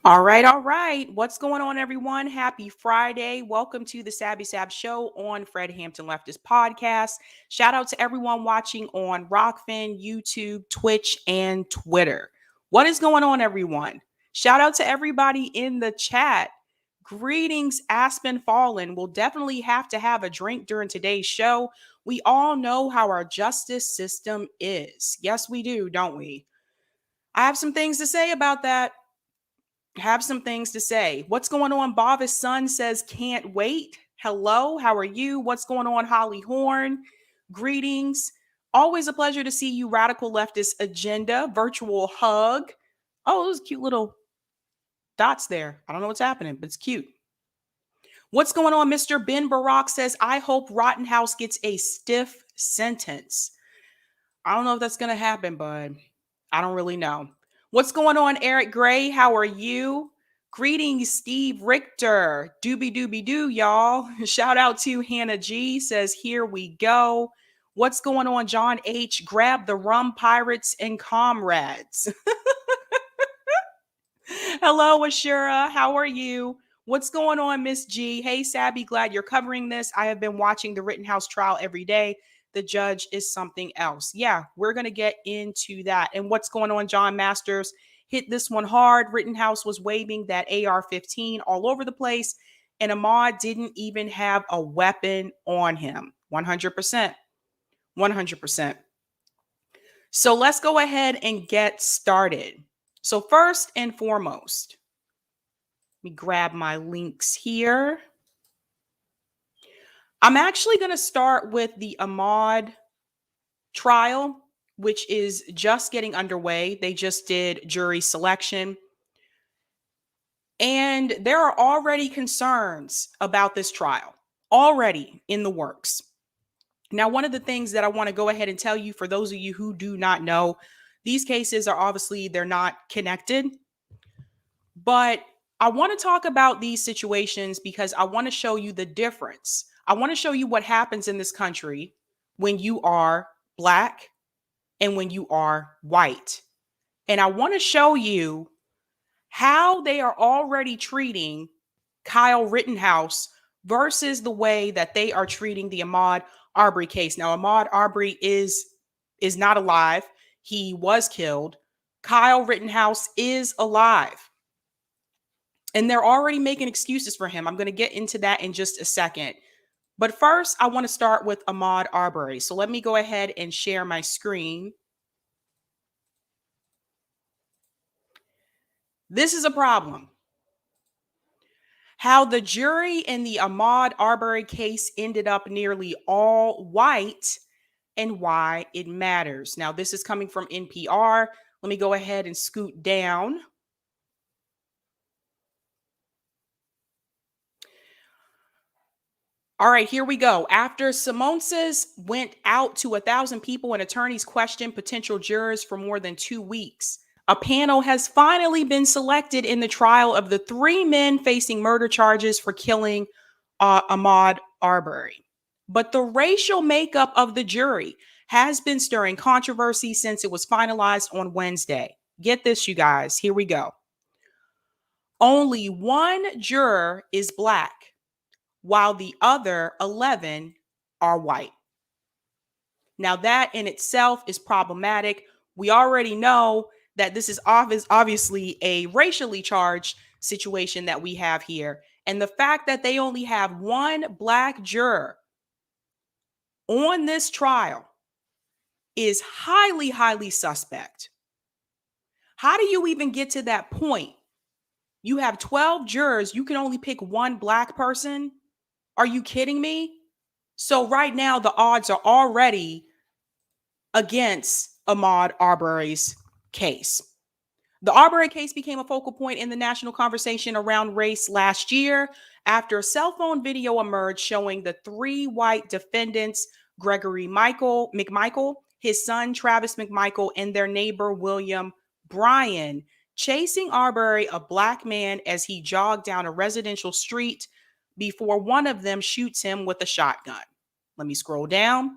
All right, all right. What's going on, everyone? Happy Friday. Welcome to the Sabby Sab Show on Hampton Leftists podcast. Shout out to everyone watching on Rockfin, YouTube, Twitch, and Twitter. What is going on, everyone? Shout out to everybody in the chat. Greetings, Aspen Fallen. We'll definitely have to have a drink during today's show. We all know how our justice system is. Yes, we do, don't we? I have some things to say about that. What's going on? Bavis Son says, can't wait. Hello, how are you? What's going on, Holly Horn? Greetings. Always a pleasure to see you, Radical Leftist Agenda. Virtual hug. Oh, those cute little dots there. I don't know what's happening, but it's cute. What's going on? Mr. Ben Barack says, I hope Rittenhouse gets a stiff sentence. I don't know if that's going to happen, but I don't really know. What's going on, Eric Gray? How are you? Greetings, Steve Richter. Doobie doo, y'all. Shout out to Hannah G. Says, here we go. What's going on, John H? Grab the rum, pirates, and comrades. Hello, Ashura. How are you? What's going on, Miss G? Hey, Sabby, glad you're covering this. I have been watching the Rittenhouse trial every day. The judge is something else. Yeah, we're going to get into that. And what's going on, John Masters? Hit this one hard. Rittenhouse was waving that AR-15 all over the place, and Ahmaud didn't even have a weapon on him. 100%. 100%. So let's go ahead and get started. So first and foremost, let me grab my links here. I'm actually going to start with the Ahmaud trial, which is just getting underway. They just did jury selection. And there are already concerns about this trial, already in the works. Now, one of the things that I want to go ahead and tell you, for those of you who do not know, these cases are obviously, they're not connected. But I want to talk about these situations because I want to show you the difference. I want to show you what happens in this country when you are Black and when you are white. And I want to show you how they are already treating Kyle Rittenhouse versus the way that they are treating the Ahmaud Arbery case. Now, Ahmaud Arbery is not alive. He was killed. Kyle Rittenhouse is alive. And they're already making excuses for him. I'm going to get into that in just a second. But first, I want to start with Ahmaud Arbery. So let me go ahead and share my screen. This is a problem. How the jury in the Ahmaud Arbery case ended up nearly all white and why it matters. Now, this is coming from NPR. Let me go ahead and scoot down. All right, here we go. After Simonces went out to 1,000 people and attorneys questioned potential jurors for more than 2 weeks, a panel has finally been selected in the trial of the 3 men facing murder charges for killing Ahmaud Arbery. But the racial makeup of the jury has been stirring controversy since it was finalized on Wednesday. Get this, you guys. Here we go. Only 1 juror is Black, while the other 11 are white. Now, that in itself is problematic. We already know that this is obviously a racially charged situation that we have here. And the fact that they only have 1 Black juror on this trial is highly, highly suspect. How do you even get to that point? You have 12 jurors. You can only pick 1 Black person. Are you kidding me? So right now, the odds are already against Ahmaud Arbery's case. The Arbery case became a focal point in the national conversation around race last year after a cell phone video emerged showing the 3 white defendants, Gregory McMichael, his son Travis McMichael, and their neighbor William Bryan, chasing Arbery, a Black man, as he jogged down a residential street before one of them shoots him with a shotgun. Let me scroll down.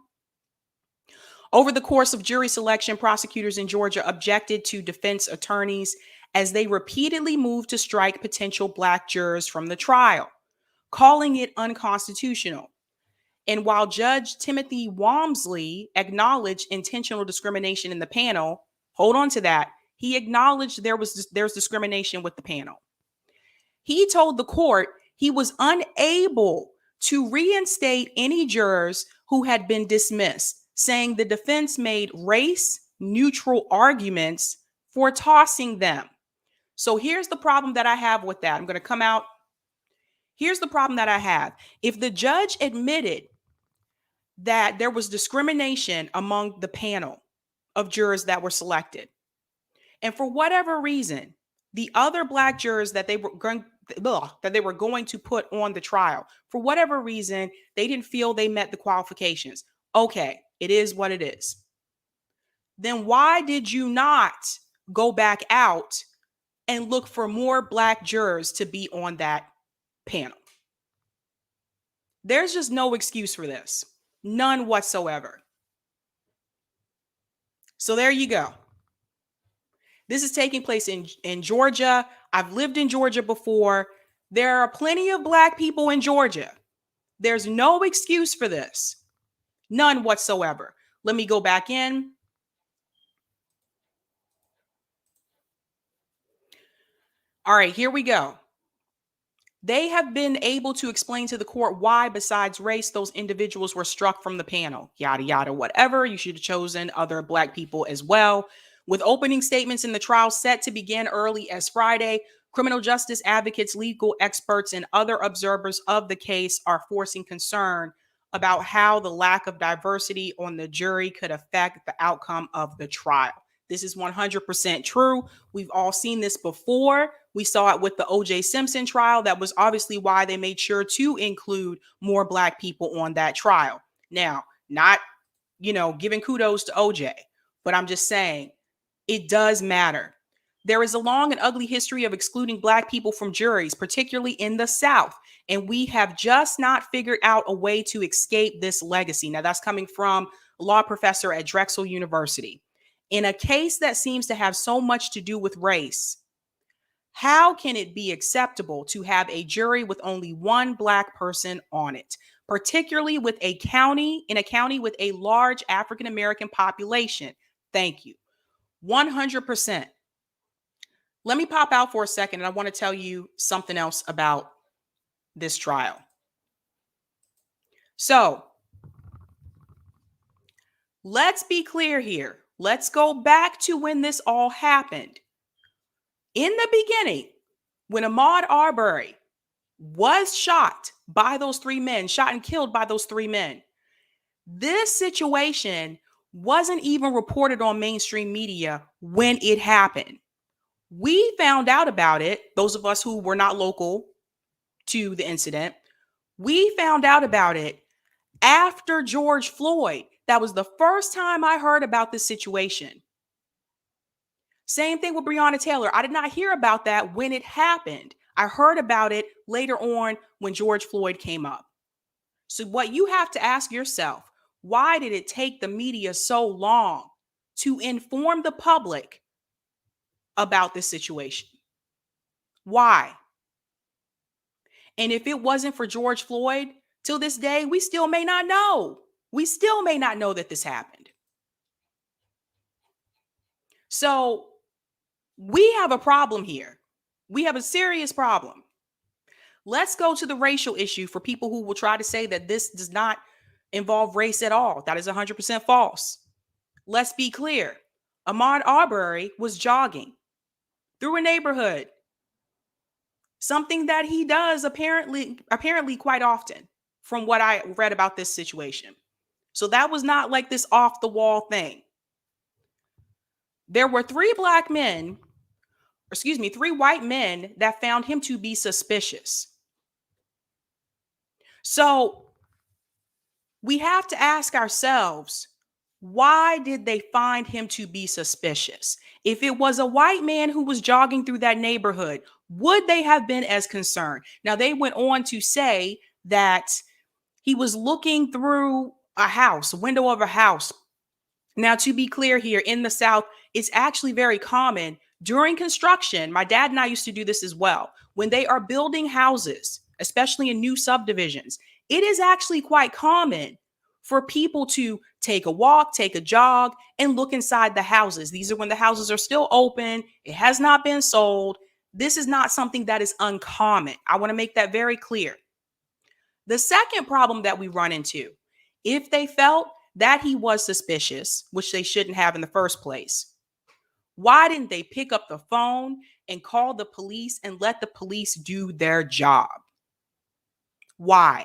Over the course of jury selection, prosecutors in Georgia objected to defense attorneys as they repeatedly moved to strike potential Black jurors from the trial, calling it unconstitutional. And while Judge Timothy Walmsley acknowledged intentional discrimination in the panel, hold on to that, he acknowledged there's discrimination with the panel. He told the court he was unable to reinstate any jurors who had been dismissed, saying the defense made race-neutral arguments for tossing them. So here's the problem that I have with that. I'm going to come out. Here's the problem that I have. If the judge admitted that there was discrimination among the panel of jurors that were selected, and for whatever reason, the other Black jurors that they were going to put on the trial, for whatever reason, they didn't feel they met the qualifications. Okay, it is what it is. Then why did you not go back out and look for more Black jurors to be on that panel? There's just no excuse for this. None whatsoever. So there you go. This is taking place in Georgia. I've lived in Georgia before. There are plenty of Black people in Georgia. There's no excuse for this. None whatsoever. Let me go back in. All right, here we go. They have been able to explain to the court why, besides race, those individuals were struck from the panel. Yada, yada, whatever. You should have chosen other Black people as well. With opening statements in the trial set to begin early as Friday, criminal justice advocates, legal experts, and other observers of the case are voicing concern about how the lack of diversity on the jury could affect the outcome of the trial. This is 100% true. We've all seen this before. We saw it with the O.J. Simpson trial. That was obviously why they made sure to include more Black people on that trial. Now, not, giving kudos to O.J., but I'm just saying it does matter. There is a long and ugly history of excluding Black people from juries, particularly in the South, and we have just not figured out a way to escape this legacy. Now, that's coming from a law professor at Drexel University. In a case that seems to have so much to do with race, how can it be acceptable to have a jury with only one Black person on it, particularly in a county with a large African-American population? Thank you. 100%. Let me pop out for a second, and I want to tell you something else about this trial. So, let's be clear here. Let's go back to when this all happened. In the beginning, when Ahmaud Arbery was shot and killed by those three men, this situation wasn't even reported on mainstream media when it happened. We found out about it, those of us who were not local to the incident, we found out about it after George Floyd. That was the first time I heard about this situation. Same thing with Breonna Taylor. I did not hear about that when it happened. I heard about it later on when George Floyd came up. So what you have to ask yourself, why did it take the media so long to inform the public about this situation? Why? And if it wasn't for George Floyd, till this day, we still may not know. We still may not know that this happened. So we have a problem here. We have a serious problem. Let's go to the racial issue for people who will try to say that this does not involve race at all. That is 100% false. Let's be clear. Ahmaud Arbery was jogging through a neighborhood, something that he does apparently quite often from what I read about this situation. So that was not like this off the wall thing. There were three white men that found him to be suspicious. So we have to ask ourselves, why did they find him to be suspicious? If it was a white man who was jogging through that neighborhood, would they have been as concerned? Now, they went on to say that he was looking through a window of a house. Now, to be clear here, in the South, it's actually very common During construction, my dad and I used to do this as well. When they are building houses, especially in new subdivisions, it is actually quite common for people to take a walk, take a jog, and look inside the houses. These are when the houses are still open. It has not been sold. This is not something that is uncommon. I want to make that very clear. The second problem that we run into, if they felt that he was suspicious, which they shouldn't have in the first place, why didn't they pick up the phone and call the police and let the police do their job? Why?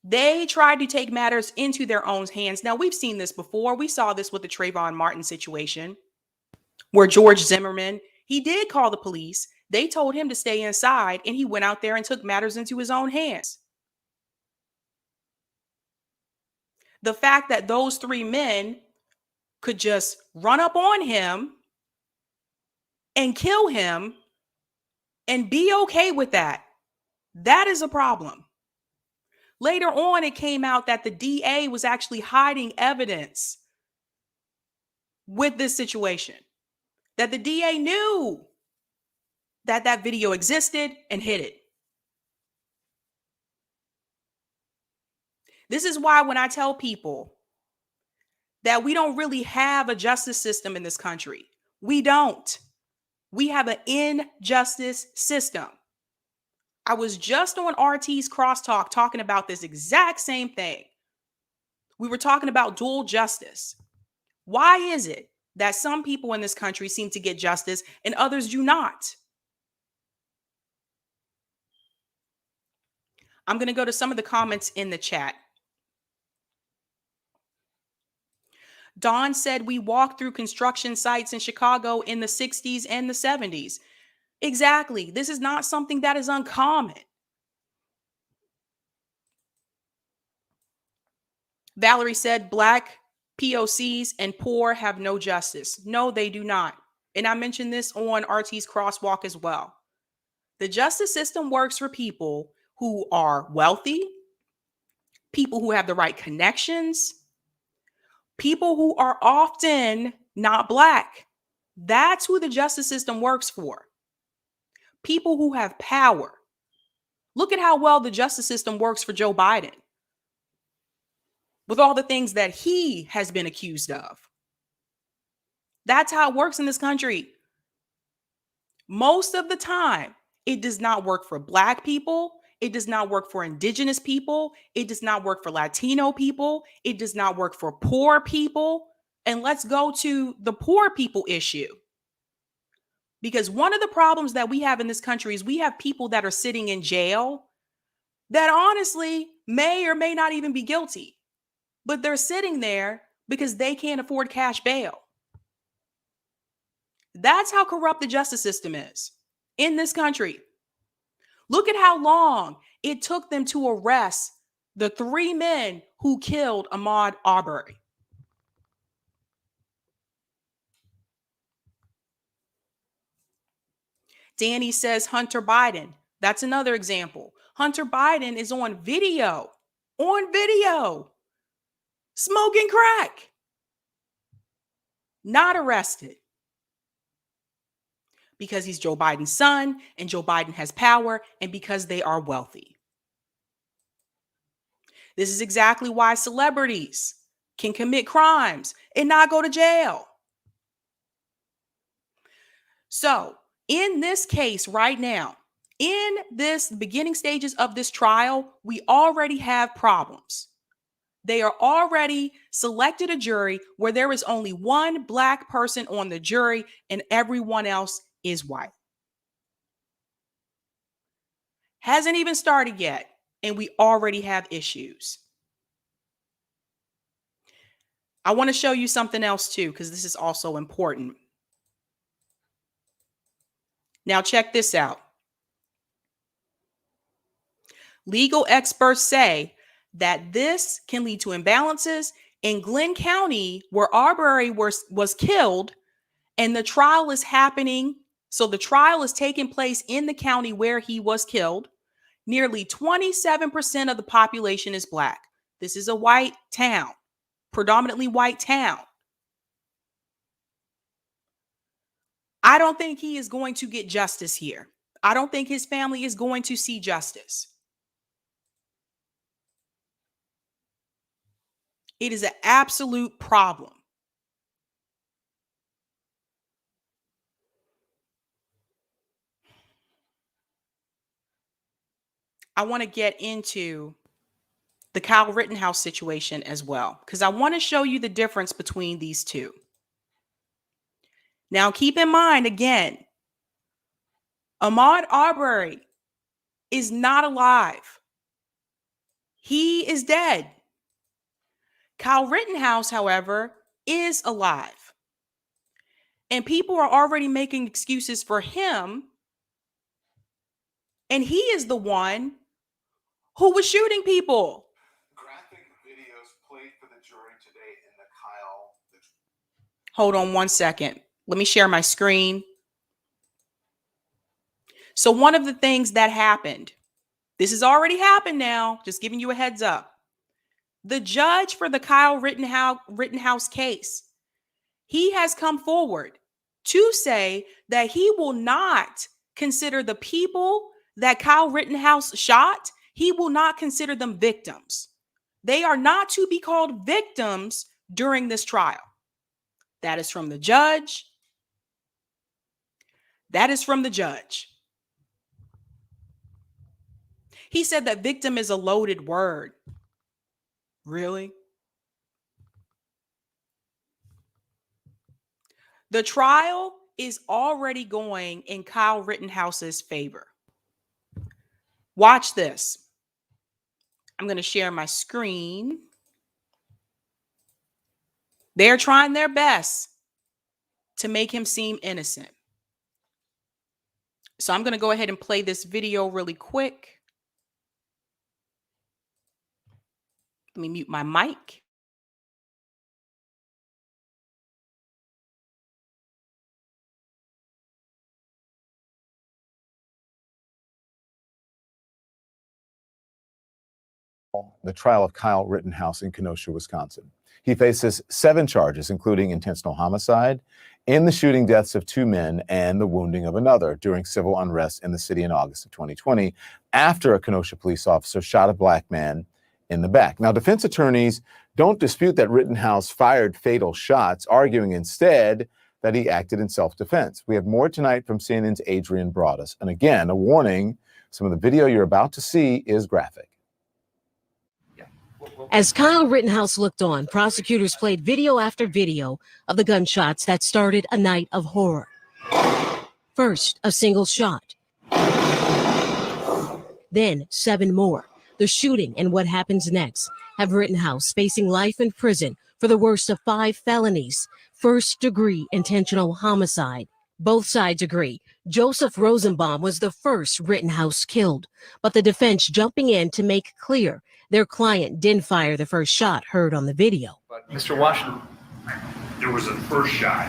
They tried to take matters into their own hands. Now, we've seen this before. We saw this with the Trayvon Martin situation where George Zimmerman, he did call the police. They told him to stay inside, and he went out there and took matters into his own hands. The fact that those three men could just run up on him and kill him and be okay with that, that is a problem. Later on, it came out that the DA was actually hiding evidence with this situation, that the DA knew that that video existed and hid it. This is why when I tell people that we don't really have a justice system in this country, we don't. We have an injustice system. I was just on RT's Crosstalk talking about this exact same thing. We were talking about dual justice. Why is it that some people in this country seem to get justice and others do not? I'm going to go to some of the comments in the chat. Dawn said we walked through construction sites in Chicago in the 60s and the 70s. Exactly. This is not something that is uncommon. Valerie said Black POCs and poor have no justice. No, they do not. And I mentioned this on RT's Crosswalk as well. The justice system works for people who are wealthy, people who have the right connections, people who are often not Black. That's who the justice system works for. People who have power. Look at how well the justice system works for Joe Biden with all the things that he has been accused of. That's how it works in this country. Most of the time, it does not work for Black people. It does not work for Indigenous people. It does not work for Latino people. It does not work for poor people. And let's go to the poor people issue. Because one of the problems that we have in this country is we have people that are sitting in jail that honestly may or may not even be guilty, but they're sitting there because they can't afford cash bail. That's how corrupt the justice system is in this country. Look at how long it took them to arrest the three men who killed Ahmaud Arbery. Danny says Hunter Biden. That's another example. Hunter Biden is on video, smoking crack, not arrested because he's Joe Biden's son and Joe Biden has power and because they are wealthy. This is exactly why celebrities can commit crimes and not go to jail. So, in this case right now, in this beginning stages of this trial, we already have problems. They are already selected a jury where there is only one Black person on the jury and everyone else is white. Hasn't even started yet, and we already have issues. I want to show you something else too, because this is also important. Now, check this out. Legal experts say that this can lead to imbalances in Glenn County, where Arbery was killed, and the trial is happening. So the trial is taking place in the county where he was killed. Nearly 27% of the population is Black. This is a white town, predominantly white town. I don't think he is going to get justice here. I don't think his family is going to see justice. It is an absolute problem. I want to get into the Kyle Rittenhouse situation as well, because I want to show you the difference between these two. Now, keep in mind, again, Ahmaud Arbery is not alive. He is dead. Kyle Rittenhouse, however, is alive. And people are already making excuses for him. And he is the one who was shooting people. Graphic videos played for the jury today in the Kyle. Hold on one second. Let me share my screen. So one of the things that happened, this has already happened now, just giving you a heads up. The judge for the Kyle Rittenhouse case, he has come forward to say that he will not consider the people that Kyle Rittenhouse shot, he will not consider them victims. They are not to be called victims during this trial. That is from the judge. That is from the judge. He said that victim is a loaded word. Really? The trial is already going in Kyle Rittenhouse's favor. Watch this. I'm going to share my screen. They're trying their best to make him seem innocent. So I'm going to go ahead and play this video really quick. Let me mute my mic. The trial of Kyle Rittenhouse in Kenosha, Wisconsin. He faces 7 charges, including intentional homicide in the shooting deaths of 2 men and the wounding of another during civil unrest in the city in August of 2020, after a Kenosha police officer shot a black man in the back. Now, defense attorneys don't dispute that Rittenhouse fired fatal shots, arguing instead that he acted in self-defense. We have more tonight from CNN's Adrian Broadus. And again, a warning, some of the video you're about to see is graphic. As Kyle Rittenhouse looked on, prosecutors played video after video of the gunshots that started a night of horror. First, a single shot. Then 7 more. The shooting and what happens next have Rittenhouse facing life in prison for the worst of 5 felonies, first-degree intentional homicide. Both sides agree Joseph Rosenbaum was the first Rittenhouse killed, but the defense jumping in to make clear their client didn't fire the first shot heard on the video. But Mr. Washington, there was a first shot,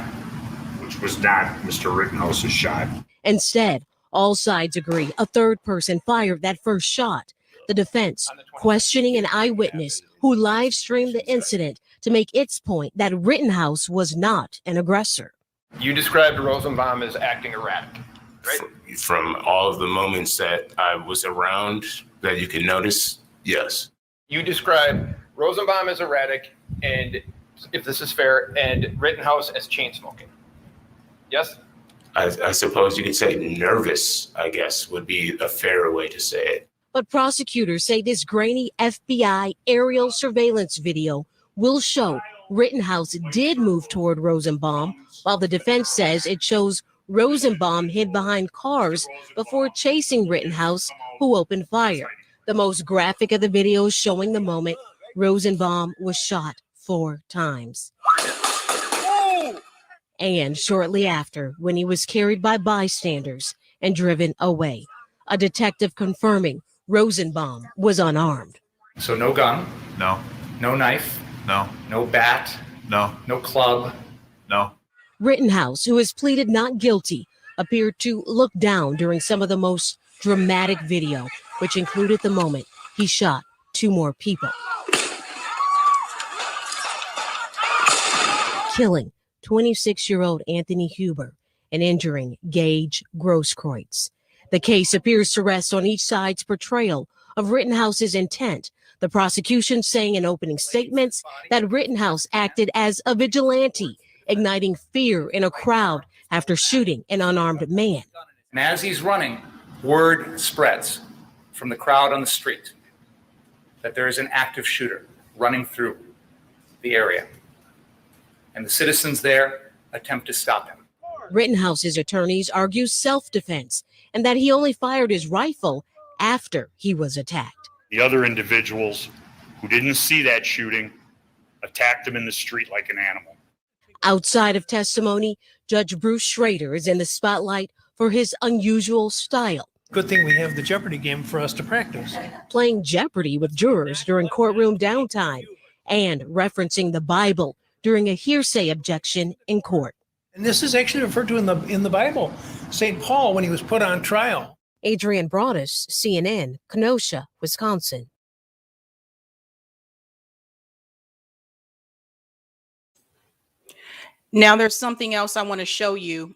which was not Mr. Rittenhouse's shot. Instead, all sides agree a third person fired that first shot. The defense questioning an eyewitness who live streamed the incident to make its point that Rittenhouse was not an aggressor. you described Rosenbaum as acting erratic, right? From all of the moments that I was around that you can notice, yes. You described Rosenbaum as erratic, and if this is fair, and Rittenhouse as chain smoking. Yes? I suppose you could say nervous, I guess, would be a fairer way to say it. But prosecutors say this grainy FBI aerial surveillance video will show Rittenhouse did move toward Rosenbaum, while the defense says it shows Rosenbaum hid behind cars before chasing Rittenhouse, who opened fire. The most graphic of the videos showing the moment Rosenbaum was shot 4 times. And shortly after, when he was carried by bystanders and driven away, a detective confirming Rosenbaum was unarmed. So no gun? No. No knife? No. No bat? No. No club? No. Rittenhouse, who has pleaded not guilty, appeared to look down during some of the most dramatic video, which included the moment he shot 2 more people, killing 26-year-old Anthony Huber and injuring Gage Grosskreutz. The case appears to rest on each side's portrayal of Rittenhouse's intent, the prosecution saying in opening statements that Rittenhouse acted as a vigilante, igniting fear in a crowd after shooting an unarmed man. And as he's running, word spreads from the crowd on the street that there is an active shooter running through the area. And the citizens there attempt to stop him. Rittenhouse's attorneys argue self-defense and that he only fired his rifle after he was attacked. The other individuals who didn't see that shooting attacked him in the street like an animal. Outside of testimony, Judge Bruce Schrader is in the spotlight for his unusual style. Good thing we have the Jeopardy game for us to practice. Playing Jeopardy with jurors during courtroom downtime and referencing the Bible during a hearsay objection in court. And this is actually referred to in the Bible. St. Paul, when he was put on trial. Adrian Broadus, CNN, Kenosha, Wisconsin. Now, there's something else I want to show you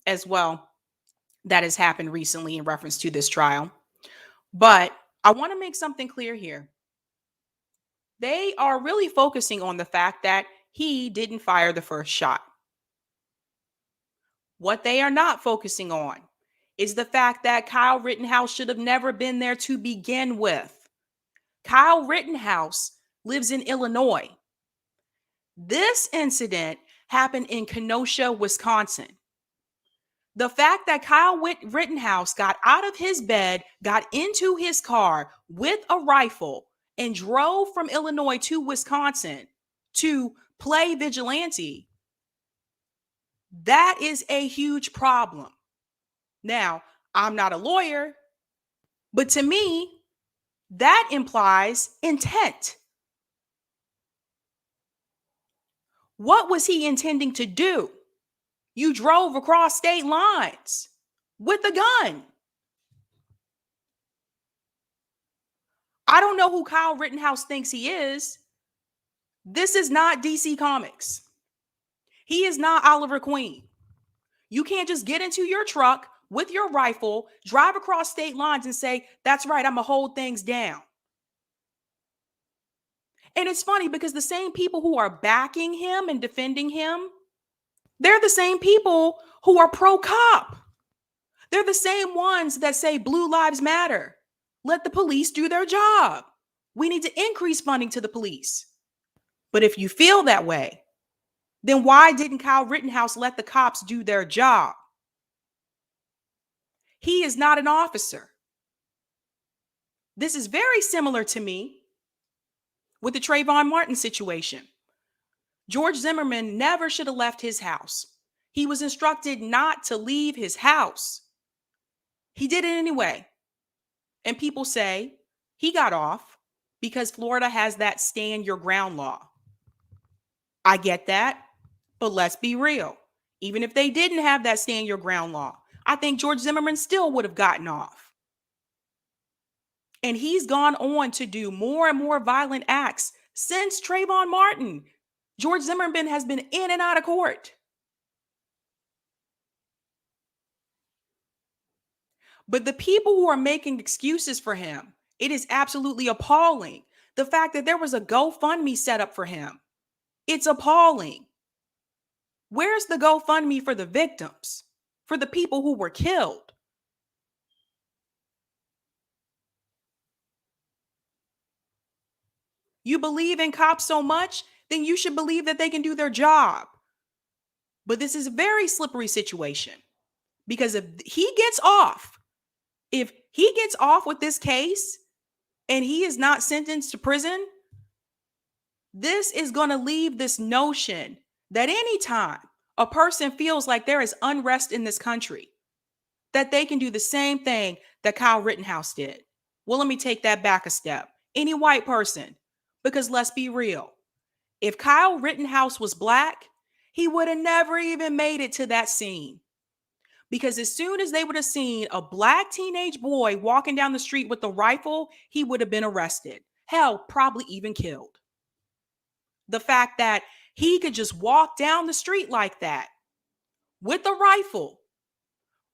as well that has happened recently in reference to this trial. But I want to make something clear here. They are really focusing on the fact that he didn't fire the first shot. What they are not focusing on is the fact that Kyle Rittenhouse should have never been there to begin with. Kyle Rittenhouse lives in Illinois. This incident happened in Kenosha, Wisconsin. The fact that Kyle Rittenhouse got out of his bed, got into his car with a rifle, and drove from Illinois to Wisconsin to play vigilante, that is a huge problem. Now, I'm not a lawyer, but to me, that implies intent. What was he intending to do? You drove across state lines with a gun. I don't know who Kyle Rittenhouse thinks he is. This is not DC Comics. He is not Oliver Queen. You can't just get into your truck with your rifle, drive across state lines and say, that's right, I'm going to hold things down. And it's funny because the same people who are backing him and defending him, they're the same people who are pro-cop. They're the same ones that say Blue Lives Matter. Let the police do their job. We need to increase funding to the police. But if you feel that way, then why didn't Kyle Rittenhouse let the cops do their job? He is not an officer. This is very similar to me with the Trayvon Martin situation. George Zimmerman never should have left his house. He was instructed not to leave his house. He did it anyway. And people say he got off because Florida has that stand your ground law. I get that, but let's be real. Even if they didn't have that stand your ground law, I think George Zimmerman still would have gotten off. And he's gone on to do more and more violent acts since Trayvon Martin. George Zimmerman has been in and out of court. But the people who are making excuses for him, it is absolutely appalling. The fact that there was a GoFundMe set up for him, it's appalling. Where's the GoFundMe for the victims, for the people who were killed? You believe in cops so much, then you should believe that they can do their job. But this is a very slippery situation because if he gets off with this case and he is not sentenced to prison, this is going to leave this notion that anytime a person feels like there is unrest in this country, that they can do the same thing that Kyle Rittenhouse did. Well, let me take that back a step. Any white person, because let's be real. If Kyle Rittenhouse was black, he would have never even made it to that scene. Because as soon as they would have seen a black teenage boy walking down the street with a rifle, he would have been arrested. Hell, probably even killed. The fact that he could just walk down the street like that with a rifle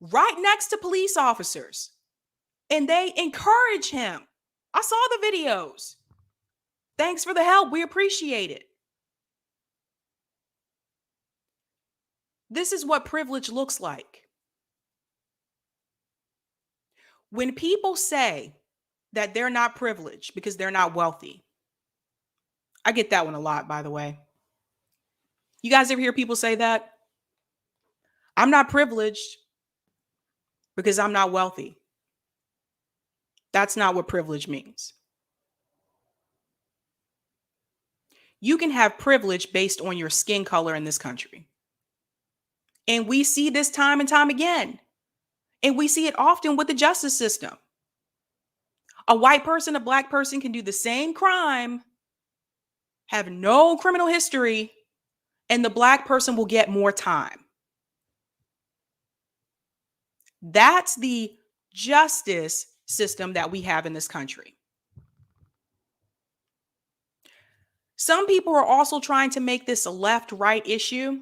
right next to police officers, and they encourage him. I saw the videos. Thanks for the help. We appreciate it. This is what privilege looks like. When people say that they're not privileged because they're not wealthy, I get that one a lot, by the way. You guys ever hear people say that? I'm not privileged because I'm not wealthy. That's not what privilege means. You can have privilege based on your skin color in this country. And we see this time and time again. And we see it often with the justice system. A white person, a black person can do the same crime, have no criminal history, and the black person will get more time. That's the justice system that we have in this country. Some people are also trying to make this a left-right issue.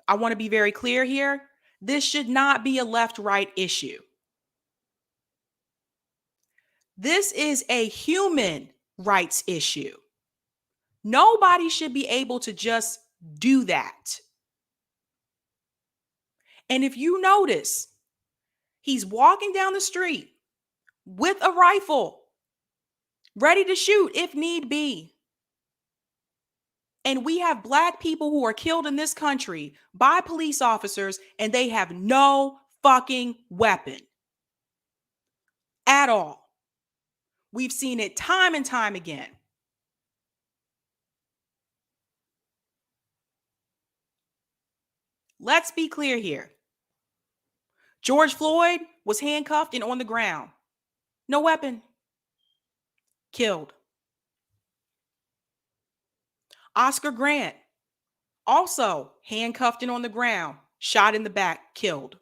I want to be very clear here. This should not be a left-right issue. This is a human rights issue. Nobody should be able to just do that. And if you notice, he's walking down the street with a rifle, ready to shoot if need be. And we have black people who are killed in this country by police officers, and they have no fucking weapon at all. We've seen it time and time again. Let's be clear here. George Floyd was handcuffed and on the ground. No weapon. Killed. Oscar Grant, also handcuffed and on the ground, shot in the back, killed.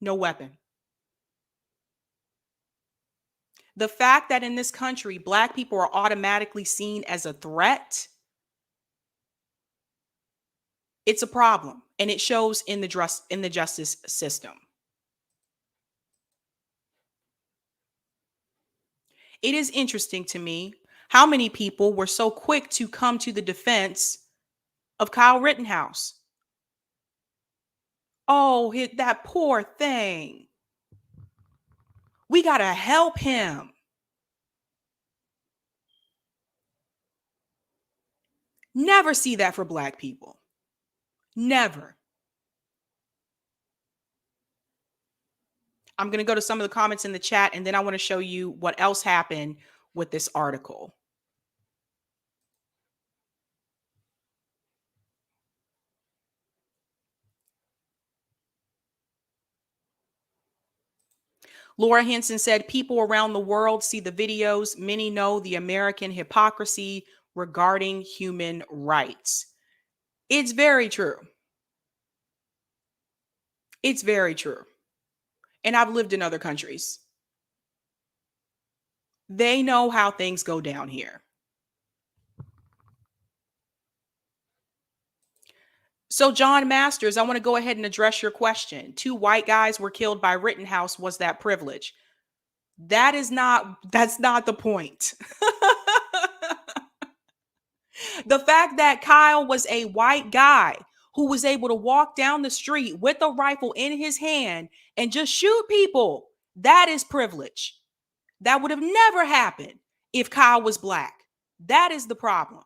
No weapon. The fact that in this country, black people are automatically seen as a threat, it's a problem, and it shows in the justice system. It is interesting to me how many people were so quick to come to the defense of Kyle Rittenhouse. Oh, that poor thing. We got to help him. Never see that for black people. Never. I'm going to go to some of the comments in the chat, and then I want to show you what else happened with this article. Laura Henson said, people around the world see the videos. Many know the American hypocrisy regarding human rights. It's very true. It's very true. And I've lived in other countries. They know how things go down here. So, John Masters, I want to go ahead and address your question. 2 white guys were killed by Rittenhouse. Was that privilege? That's not the point. The fact that Kyle was a white guy who was able to walk down the street with a rifle in his hand and just shoot people, that is privilege. That would have never happened if Kyle was black. That is the problem.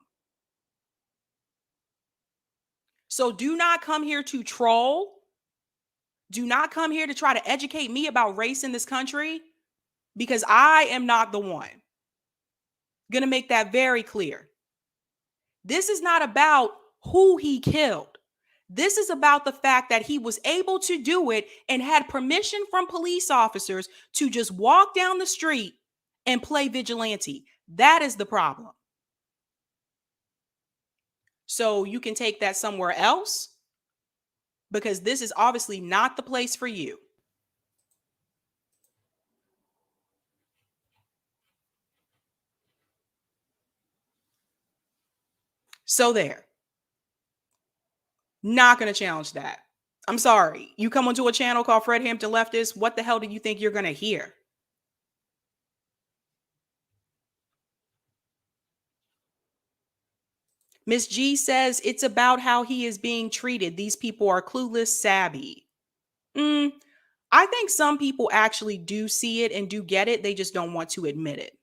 So do not come here to troll. Do not come here to try to educate me about race in this country, because I am not the one. Going to make that very clear. This is not about who he killed. This is about the fact that he was able to do it and had permission from police officers to just walk down the street and play vigilante. That is the problem. So you can take that somewhere else, because this is obviously not the place for you. So there. Not going to challenge that. I'm sorry. You come onto a channel called Fred Hampton Leftists, what the hell do you think you're going to hear? Miss G says it's about how he is being treated. These people are clueless, Sabby. I think some people actually do see it and do get it. They just don't want to admit it.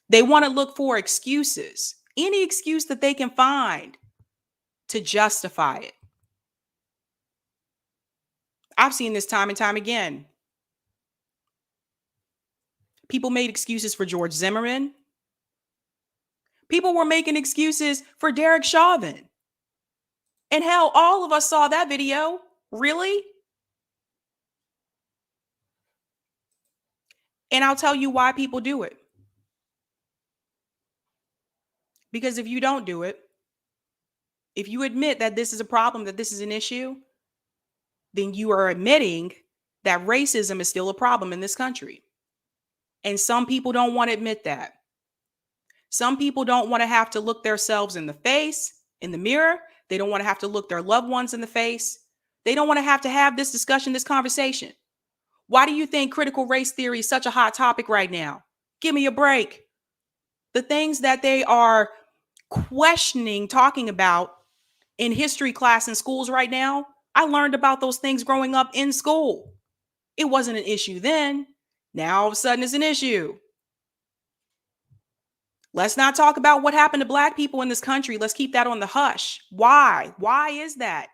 They want to look for excuses, any excuse that they can find to justify it. I've seen this time and time again. People made excuses for George Zimmerman. People were making excuses for Derek Chauvin. And hell, all of us saw that video. Really? And I'll tell you why people do it. Because if you don't do it, if you admit that this is a problem, that this is an issue, then you are admitting that racism is still a problem in this country. And some people don't want to admit that. Some people don't want to have to look themselves in the face, in the mirror. They don't want to have to look their loved ones in the face. They don't want to have this discussion, this conversation. Why do you think critical race theory is such a hot topic right now? Give me a break. The things that they are questioning, talking about in history class in schools right now, I learned about those things growing up in school. It wasn't an issue then. Now all of a sudden it's an issue. Let's not talk about what happened to Black people in this country. Let's keep that on the hush. Why? Why is that?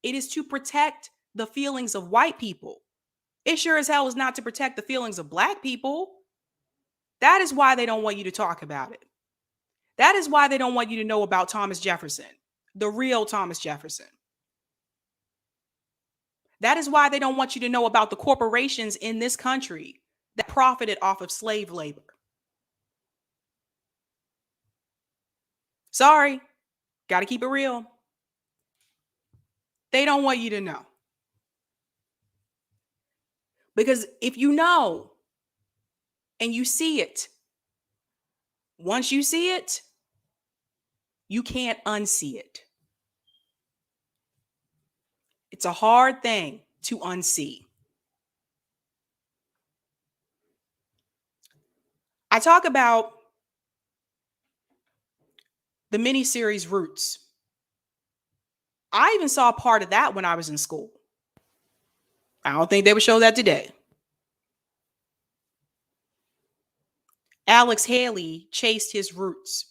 It is to protect the feelings of white people. It sure as hell is not to protect the feelings of Black people. That is why they don't want you to talk about it. That is why they don't want you to know about Thomas Jefferson, the real Thomas Jefferson. That is why they don't want you to know about the corporations in this country that profited off of slave labor. Sorry, got to keep it real. They don't want you to know. Because if you know and you see it, once you see it, you can't unsee it. It's a hard thing to unsee. I talk about the miniseries Roots. I even saw part of that when I was in school. I don't think they would show that today. Alex Haley chased his roots.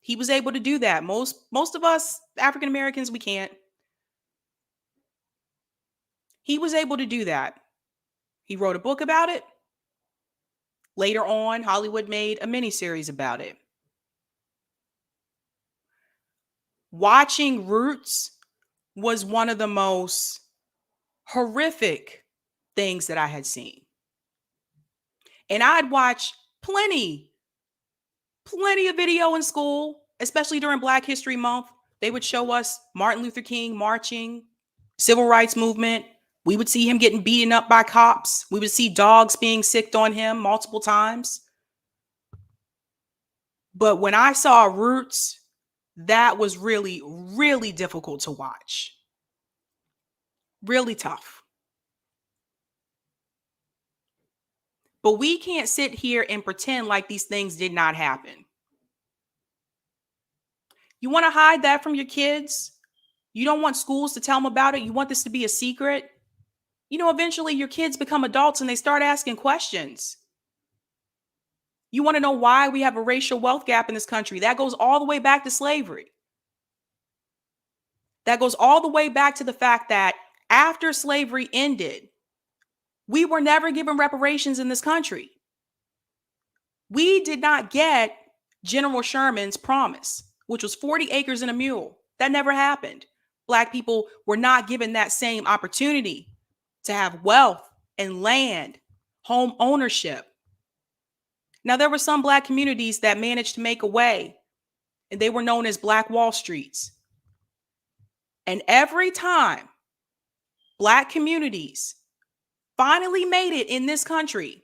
He was able to do that. Most of us African Americans, we can't. He was able to do that. He wrote a book about it. Later on, Hollywood made a miniseries about it. Watching Roots was one of the most horrific things that I had seen. And I'd watch plenty of video in school, especially during Black History Month. They would show us Martin Luther King marching, civil rights movement. We would see him getting beaten up by cops. We would see dogs being sicked on him multiple times. But when I saw Roots, that was really, really difficult to watch. Really tough. But we can't sit here and pretend like these things did not happen. You want to hide that from your kids? You don't want schools to tell them about it? You want this to be a secret? You know, eventually your kids become adults and they start asking questions. You want to know why we have a racial wealth gap in this country? That goes all the way back to slavery. That goes all the way back to the fact that after slavery ended, we were never given reparations in this country. We did not get General Sherman's promise, which was 40 acres and a mule. That never happened. Black people were not given that same opportunity to have wealth and land, home ownership. Now, there were some Black communities that managed to make a way, and they were known as Black Wall Streets. And every time Black communities finally made it in this country,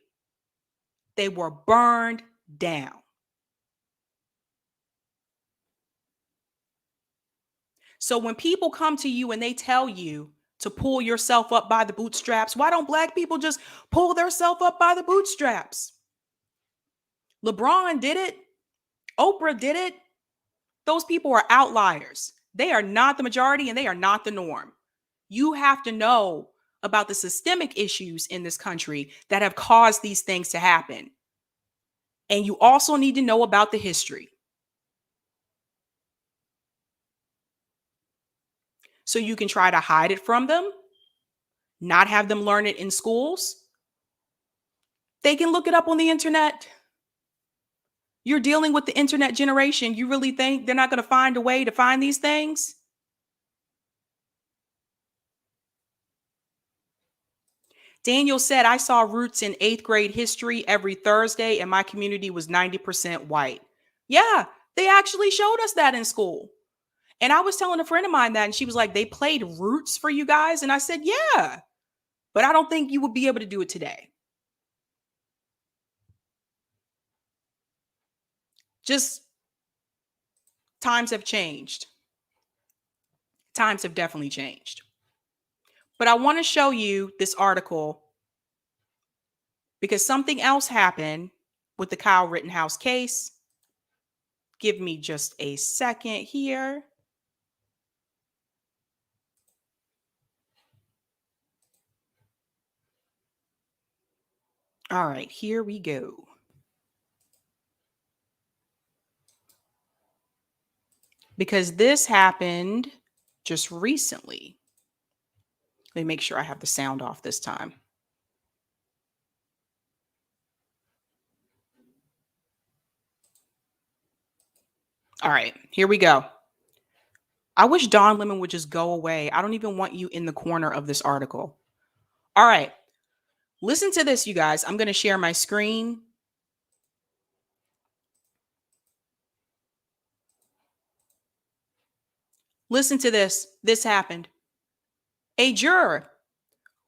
they were burned down. So when people come to you and they tell you to pull yourself up by the bootstraps, why don't black people just pull themselves up by the bootstraps? LeBron did it. Oprah did it. Those people are outliers. They are not the majority and they are not the norm. You have to know about the systemic issues in this country that have caused these things to happen. And you also need to know about the history. So you can try to hide it from them, not have them learn it in schools. They can look it up on the internet. You're dealing with the internet generation. You really think they're not going to find a way to find these things? Daniel said, I saw Roots in 8th grade history every Thursday and my community was 90% white. Yeah, they actually showed us that in school. And I was telling a friend of mine that and she was like, they played Roots for you guys? And I said, yeah, but I don't think you would be able to do it today. Just times have changed. Times have definitely changed. But I want to show you this article because something else happened with the Kyle Rittenhouse case. Give me just a second here. All right, here we go. Because this happened just recently. Let me make sure I have the sound off this time. All right, here we go. I wish Don Lemon would just go away. I don't even want you in the corner of this article. All right, listen to this, you guys. I'm going to share my screen. Listen to this. This happened. A juror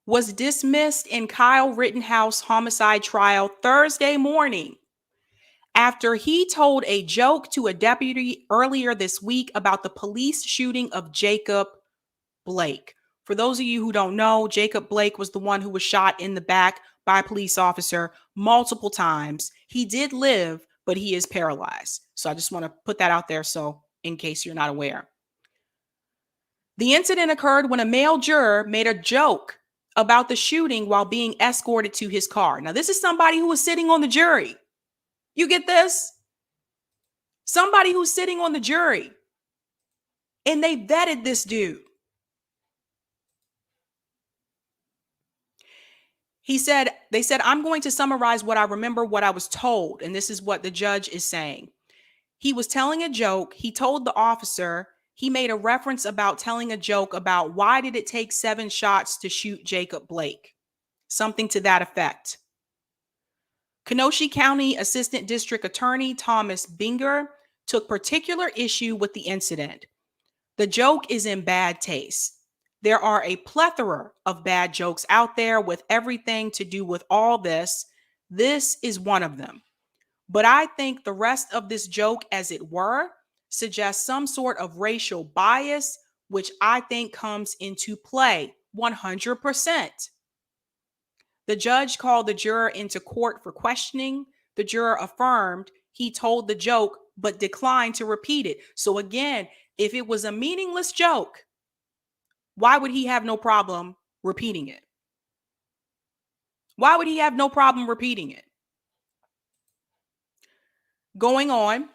was dismissed in Kyle Rittenhouse homicide trial Thursday morning after he told a joke to a deputy earlier this week about the police shooting of Jacob Blake. For those of you who don't know, Jacob Blake was the one who was shot in the back by a police officer multiple times. He did live, but he is paralyzed. So I just want to put that out there so in case you're not aware. The incident occurred when a male juror made a joke about the shooting while being escorted to his car. Now, this is somebody who was sitting on the jury. You get this? Somebody who's sitting on the jury. And they vetted this dude. They said, I'm going to summarize what I remember, what I was told. And this is what the judge is saying. He was telling a joke. He told the officer, he made a reference about telling a joke about why did it take 7 shots to shoot Jacob Blake? Something to that effect. Kenosha County Assistant District Attorney Thomas Binger took particular issue with the incident. The joke is in bad taste. There are a plethora of bad jokes out there with everything to do with all this. This is one of them. But I think the rest of this joke, as it were, suggests some sort of racial bias, which I think comes into play 100%. The judge called the juror into court for questioning. The juror affirmed he told the joke, but declined to repeat it. So again, if it was a meaningless joke, why would he have no problem repeating it? Why would he have no problem repeating it? Going on,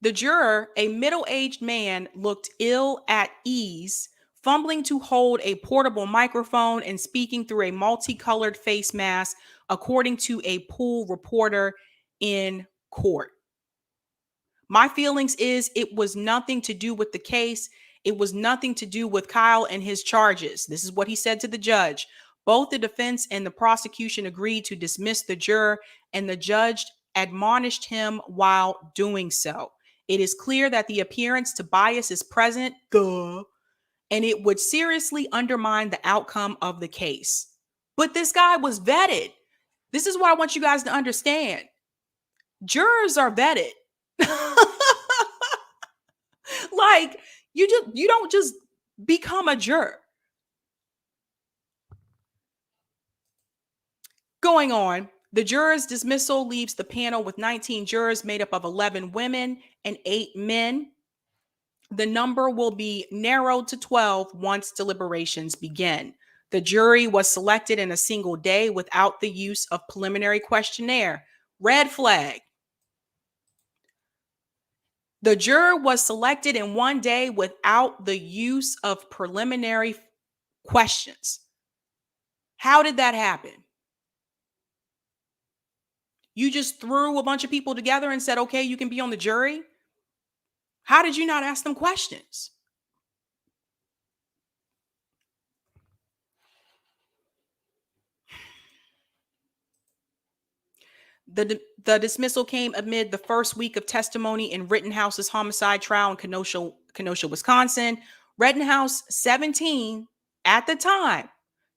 the juror, a middle-aged man, looked ill at ease, fumbling to hold a portable microphone and speaking through a multicolored face mask, according to a pool reporter in court. My feelings is it was nothing to do with the case. It was nothing to do with Kyle and his charges. This is what he said to the judge. Both the defense and the prosecution agreed to dismiss the juror, and the judge admonished him while doing so. It is clear that the appearance to bias is present, and it would seriously undermine the outcome of the case. But this guy was vetted. This is what I want you guys to understand. Jurors are vetted. Like, You don't just become a juror. Going on, the jurors' dismissal leaves the panel with 19 jurors made up of 11 women and 8 men. The number will be narrowed to 12 once deliberations begin. The jury was selected in a single day without the use of preliminary questionnaire. Red flag. The juror was selected in one day without the use of preliminary questions. How did that happen? You just threw a bunch of people together and said, okay, you can be on the jury? How did you not ask them questions? The dismissal came amid the first week of testimony in Rittenhouse's homicide trial in Kenosha, Wisconsin. Rittenhouse, 17 at the time,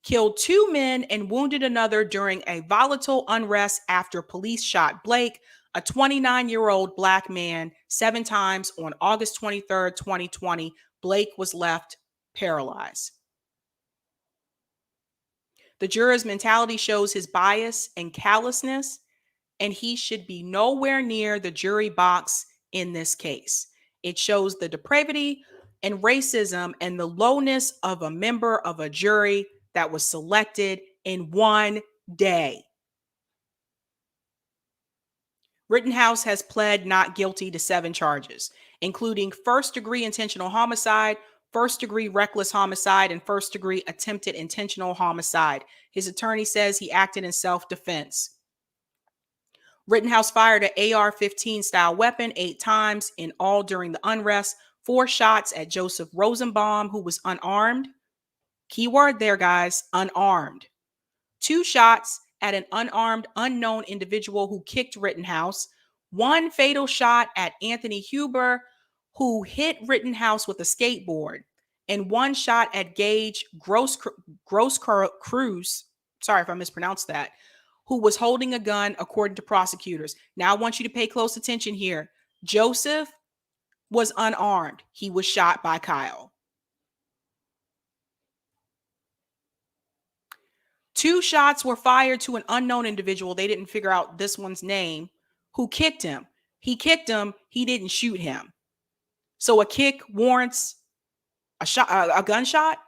killed 2 men and wounded another during a volatile unrest after police shot Blake, a 29-year-old black man, 7 times on August 23rd, 2020. Blake was left paralyzed. The juror's mentality shows his bias and callousness, and he should be nowhere near the jury box in this case. It shows the depravity and racism and the lowness of a member of a jury that was selected in one day. Rittenhouse has pled not guilty to 7 charges, including first-degree intentional homicide, first-degree reckless homicide, and first-degree attempted intentional homicide. His attorney says he acted in self-defense. Rittenhouse fired an AR-15 style weapon 8 times in all during the unrest, 4 shots at Joseph Rosenbaum, who was unarmed. Keyword there, guys, unarmed. 2 shots at an unarmed, unknown individual who kicked Rittenhouse. 1 fatal shot at Anthony Huber, who hit Rittenhouse with a skateboard. And 1 shot at Gage Cruz, sorry if I mispronounced that, who was holding a gun, according to prosecutors. Now, I want you to pay close attention here. Joseph was unarmed. He was shot by Kyle. 2 shots were fired to an unknown individual. They didn't figure out this one's name, who kicked him. He kicked him. He didn't shoot him. So a kick warrants a gunshot.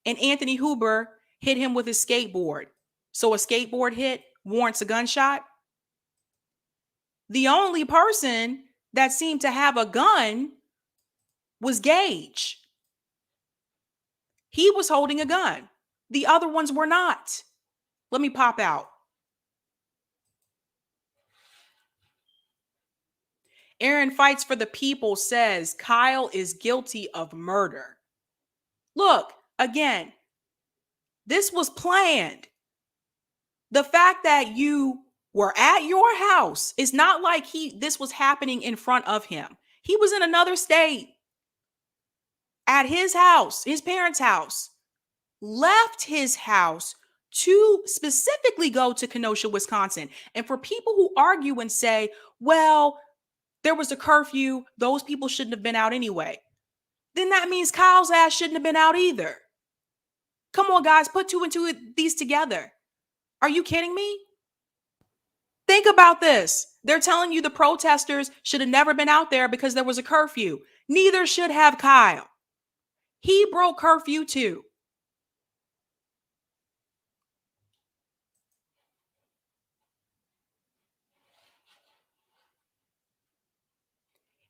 And Anthony Huber hit him with his skateboard. So a skateboard hit warrants a gunshot. The only person that seemed to have a gun was Gage. He was holding a gun. The other ones were not. Let me pop out. Aaron Fights for the People says Kyle is guilty of murder. Look, again, this was planned. The fact that you were at your house, it's not like this was happening in front of him. He was in another state, at his house, his parents' house, left his house to specifically go to Kenosha, Wisconsin. And for people who argue and say, well, there was a curfew, those people shouldn't have been out anyway, then that means Kyle's ass shouldn't have been out either. Come on, guys, put 2 and 2 these together. Are you kidding me? Think about this. They're telling you the protesters should have never been out there because there was a curfew. Neither should have Kyle. He broke curfew too.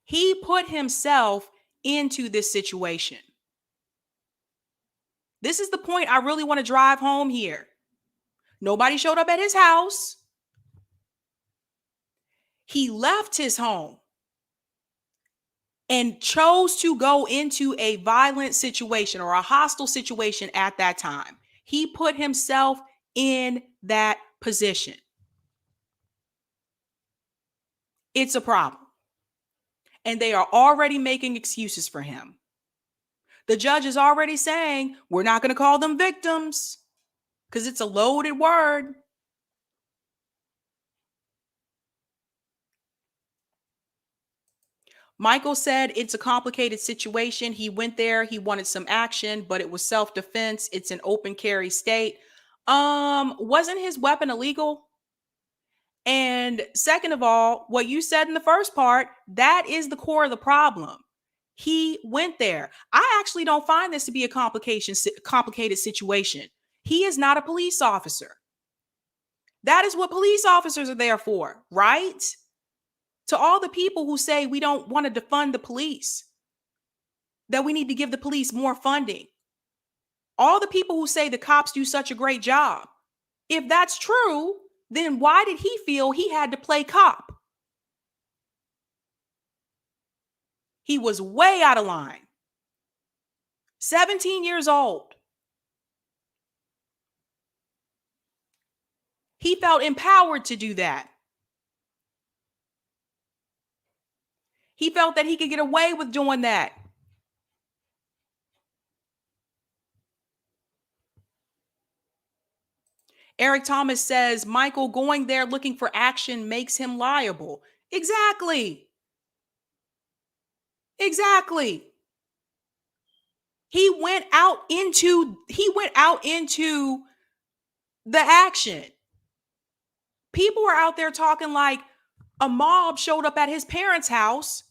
He put himself into this situation. This is the point I really want to drive home here. Nobody showed up at his house. He left his home and chose to go into a violent situation or a hostile situation at that time. He put himself in that position. It's a problem. And they are already making excuses for him. The judge is already saying, we're not going to call them victims because it's a loaded word. Michael said it's a complicated situation. He went there, he wanted some action, but it was self-defense. It's an open carry state. Wasn't his weapon illegal? And second of all, what you said in the first part, that is the core of the problem. He went there. I actually don't find this to be a complicated situation. He is not a police officer. That is what police officers are there for, right? To all the people who say we don't want to defund the police, that we need to give the police more funding. All the people who say the cops do such a great job. If that's true, then why did he feel he had to play cop? He was way out of line. 17 years old. He felt empowered to do that. He felt that he could get away with doing that. Eric Thomas says, Michael going there looking for action makes him liable. Exactly. Exactly. He went out into the action. People are out there talking like a mob showed up at his parents' house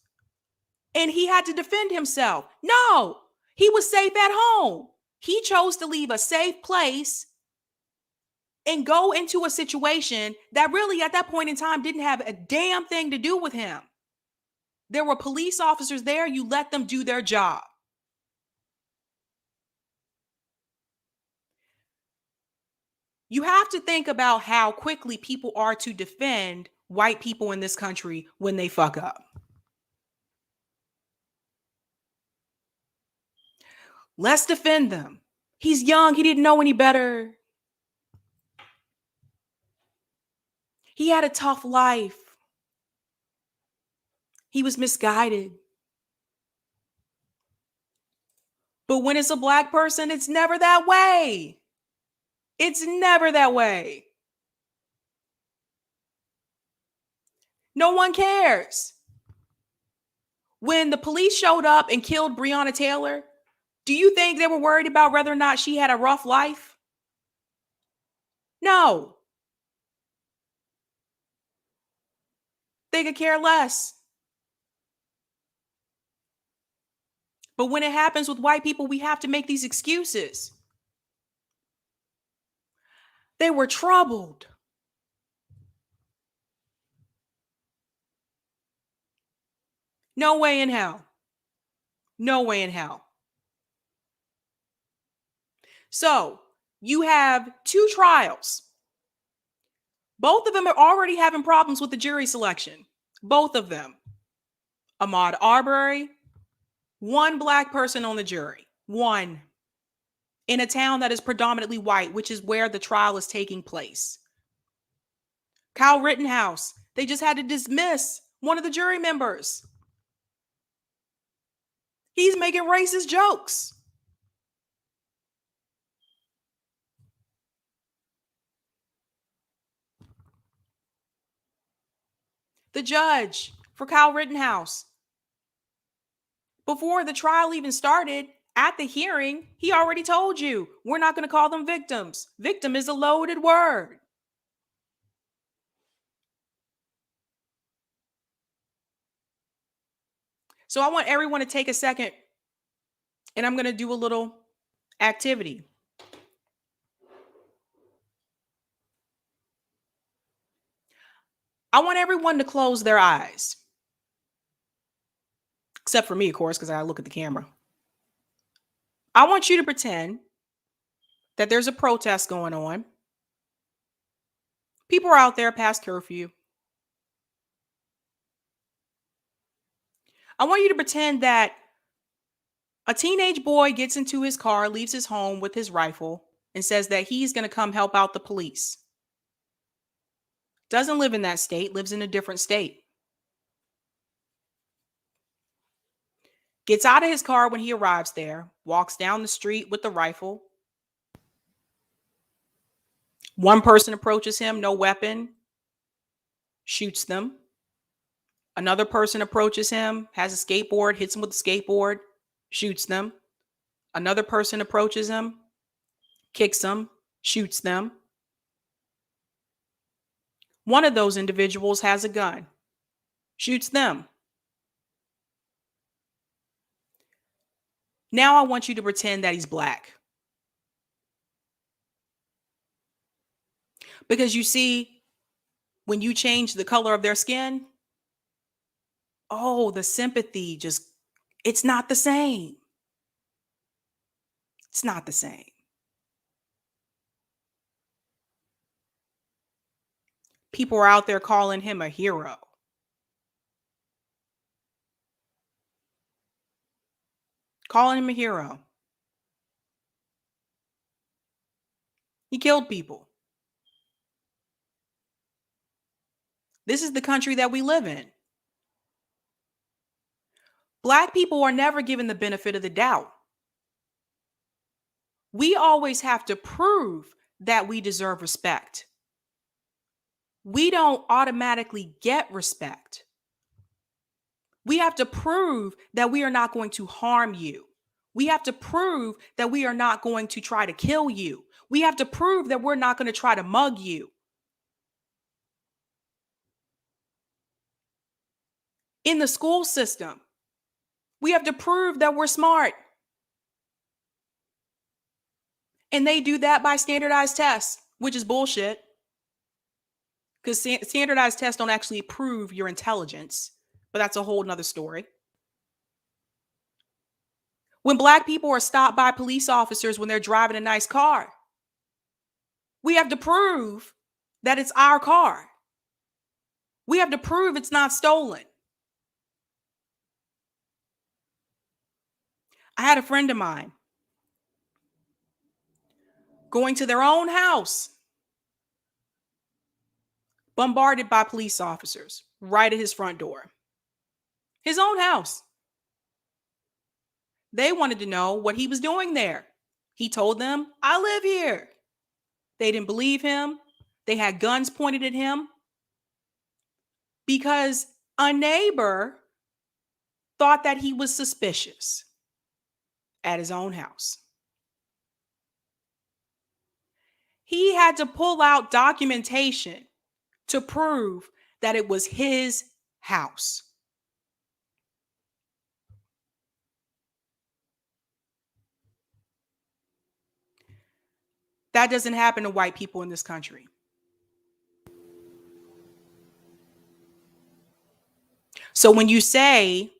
and he had to defend himself. No, he was safe at home. He chose to leave a safe place and go into a situation that really at that point in time didn't have a damn thing to do with him. There were police officers there. You let them do their job. You have to think about how quickly people are to defend white people in this country when they fuck up. Let's defend them. He's young. He didn't know any better. He had a tough life. He was misguided. But when it's a black person, it's never that way. It's never that way. No one cares. When the police showed up and killed Breonna Taylor, do you think they were worried about whether or not she had a rough life? No. They could care less. But when it happens with white people, we have to make these excuses. They were troubled. No way in hell. No way in hell. So you have two trials. Both of them are already having problems with the jury selection. Both of them. Ahmaud Arbery, one black person on the jury. One. In a town that is predominantly white, which is where the trial is taking place. Kyle Rittenhouse, they just had to dismiss one of the jury members. He's making racist jokes. The judge for Kyle Rittenhouse, before the trial even started, at the hearing, he already told you, we're not going to call them victims. Victim is a loaded word. So I want everyone to take a second, and I'm going to do a little activity. I want everyone to close their eyes. Except for me, of course, because I look at the camera. I want you to pretend that there's a protest going on. People are out there past curfew. I want you to pretend that a teenage boy gets into his car, leaves his home with his rifle, and says that he's going to come help out the police. Doesn't live in that state, lives in a different state. Gets out of his car when he arrives there, walks down the street with the rifle. One person approaches him, no weapon, shoots them. Another person approaches him, has a skateboard, hits him with a skateboard, shoots them. Another person approaches him, kicks him, shoots them. One of those individuals has a gun, shoots them. Now I want you to pretend that he's black. Because you see, when you change the color of their skin, oh, the sympathy just, it's not the same. It's not the same. People are out there calling him a hero. Calling him a hero. He killed people. This is the country that we live in. Black people are never given the benefit of the doubt. We always have to prove that we deserve respect. We don't automatically get respect. We have to prove that we are not going to harm you. We have to prove that we are not going to try to kill you. We have to prove that we're not going to try to mug you. In the school system, we have to prove that we're smart. And they do that by standardized tests, which is bullshit. Because standardized tests don't actually prove your intelligence. But that's a whole nother story. When Black people are stopped by police officers when they're driving a nice car, we have to prove that it's our car. We have to prove it's not stolen. I had a friend of mine going to their own house, bombarded by police officers right at his front door. His own house. They wanted to know what he was doing there. He told them, I live here. They didn't believe him. They had guns pointed at him because a neighbor thought that he was suspicious at his own house. He had to pull out documentation to prove that it was his house. That doesn't happen to white people in this country. So when you say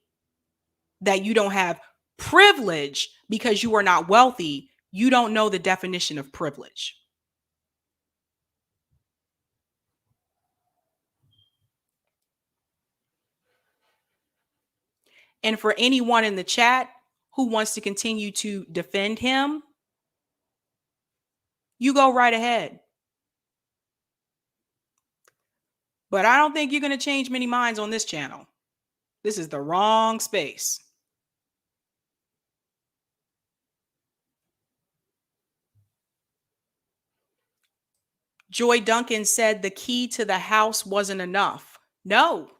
that you don't have privilege because you are not wealthy, you don't know the definition of privilege. And for anyone in the chat who wants to continue to defend him, you go right ahead. But I don't think you're going to change many minds on this channel. This is the wrong space. Joy Duncan said the key to the house wasn't enough. No.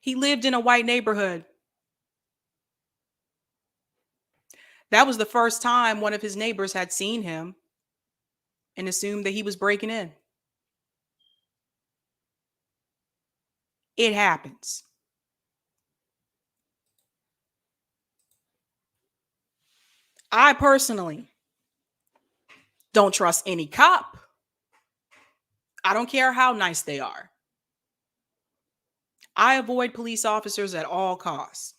He lived in a white neighborhood. That was the first time one of his neighbors had seen him and assumed that he was breaking in. It happens. I personally don't trust any cop. I don't care how nice they are. I avoid police officers at all costs.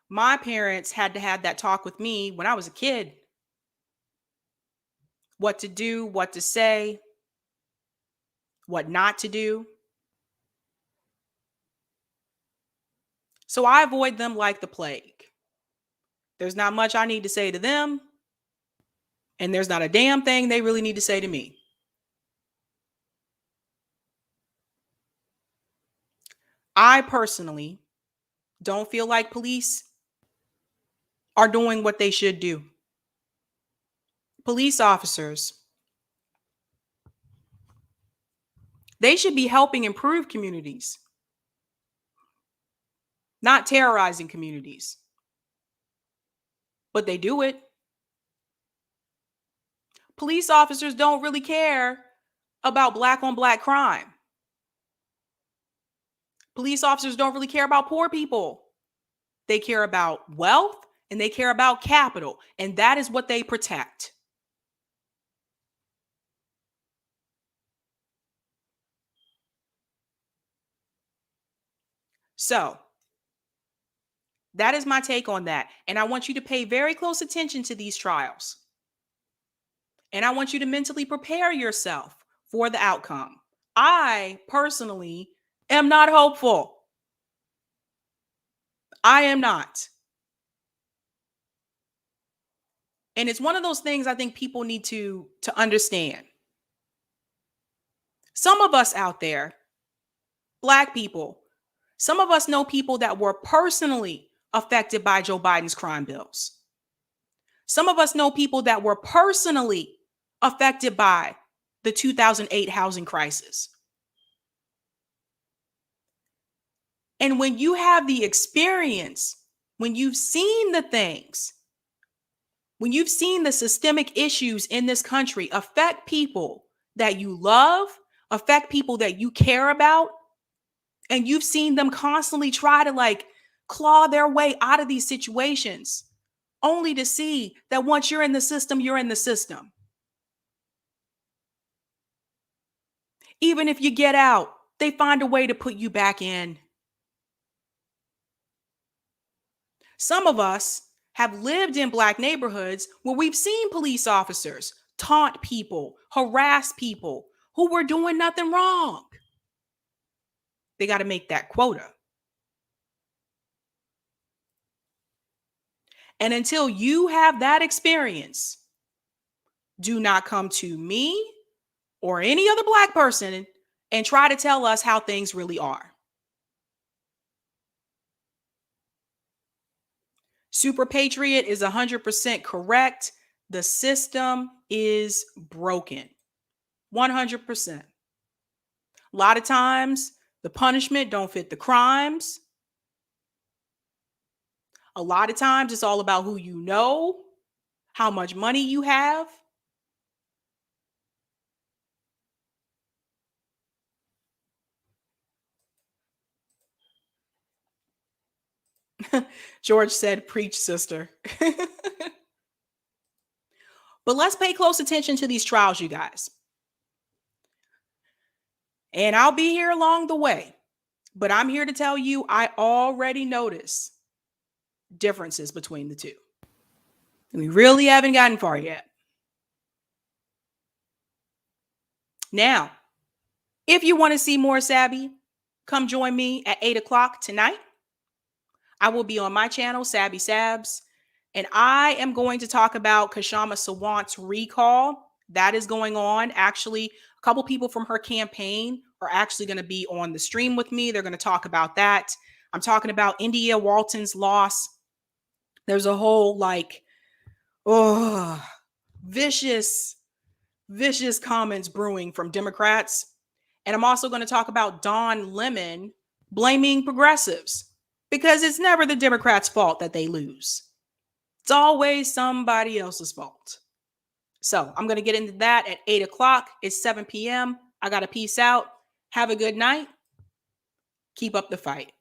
My parents had to have that talk with me when I was a kid. What to do, what to say, what not to do. So I avoid them like the plague. There's not much I need to say to them, and there's not a damn thing they really need to say to me. I personally don't feel like police are doing what they should do. Police officers They should be helping improve communities, not terrorizing communities. But they do it. Police officers don't really care about black on black crime. Police officers don't really care about poor people. They care about wealth and they care about capital, and that is what they protect. So, that is my take on that. And I want you to pay very close attention to these trials. And I want you to mentally prepare yourself for the outcome. I personally am not hopeful. I am not. And it's one of those things I think people need to understand. Some of us out there, Black people, some of us know people that were personally affected by Joe Biden's crime bills. Some of us know people that were personally affected by the 2008 housing crisis. And when you have the experience, when you've seen the things, when you've seen the systemic issues in this country affect people that you love, affect people that you care about, and you've seen them constantly try to claw their way out of these situations, only to see that once you're in the system, you're in the system. Even if you get out, they find a way to put you back in. Some of us have lived in Black neighborhoods where we've seen police officers taunt people, harass people who were doing nothing wrong. They got to make that quota. And until you have that experience, do not come to me or any other Black person and try to tell us how things really are. Super Patriot is 100% correct. The system is broken. 100%. A lot of times, the punishment don't fit the crimes. A lot of times, it's all about who you know, how much money you have. George said, preach, sister. But let's pay close attention to these trials, you guys. And I'll be here along the way. But I'm here to tell you, I already notice differences between the two. We really haven't gotten far yet. Now, if you want to see more Sabby, come join me at 8 o'clock tonight. I will be on my channel, Sabby Sabs, and I am going to talk about Kashama Sawant's recall. That is going on. Actually, a couple people from her campaign are actually going to be on the stream with me. They're going to talk about that. I'm talking about India Walton's loss. There's a whole vicious comments brewing from Democrats. And I'm also going to talk about Don Lemon blaming progressives, because it's never the Democrats' fault that they lose. It's always somebody else's fault. So I'm going to get into that at 8 o'clock. It's 7 p.m. I got to peace out. Have a good night. Keep up the fight.